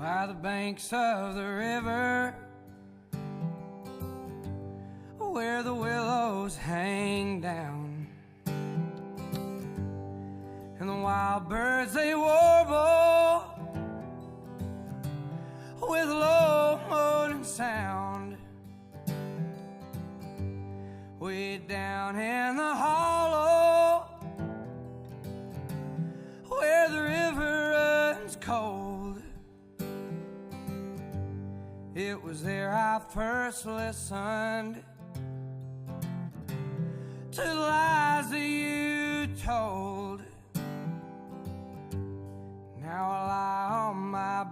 by the banks of the river, where the willows hang down, and the wild birds they warble with low moaning sound. Way down in the hollow, where the river runs cold, it was there I first listened to the lies that you told. Now I lie on my